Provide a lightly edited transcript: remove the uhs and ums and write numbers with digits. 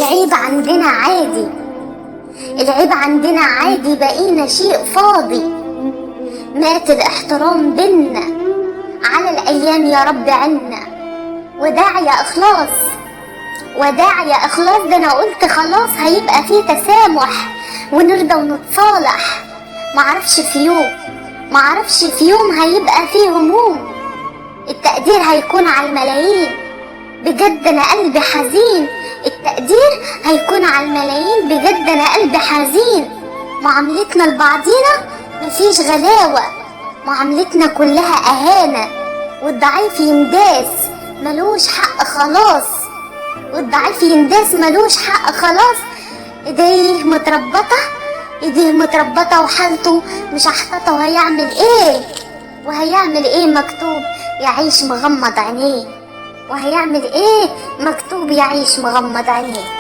العيب عندنا عادي، العيب عندنا عادي، بقينا شيء فاضي. مات الاحترام بينا، على الايام يا رب عنا. وداع يا اخلاص، وداع يا اخلاص، ده انا قلت خلاص هيبقى فيه تسامح ونرضى ونتصالح. معرفش في يوم هيبقى فيه هموم. التقدير هيكون على الملايين، بجد انا قلبي حزين. التقدير هيكون على الملايين، بجد انا قلبي حزين. معاملتنا لبعضينا مفيش غلاوة، معاملتنا كلها اهانة. والضعيف ينداس ملوش حق خلاص، والضعيف ينداس ملوش حق خلاص. ايديه متربطة وحالته مش هحتطه. وهيعمل ايه مكتوب يعيش مغمض عينيه، وهيعمل ايه مكتوب يعيش مغمض عينيه.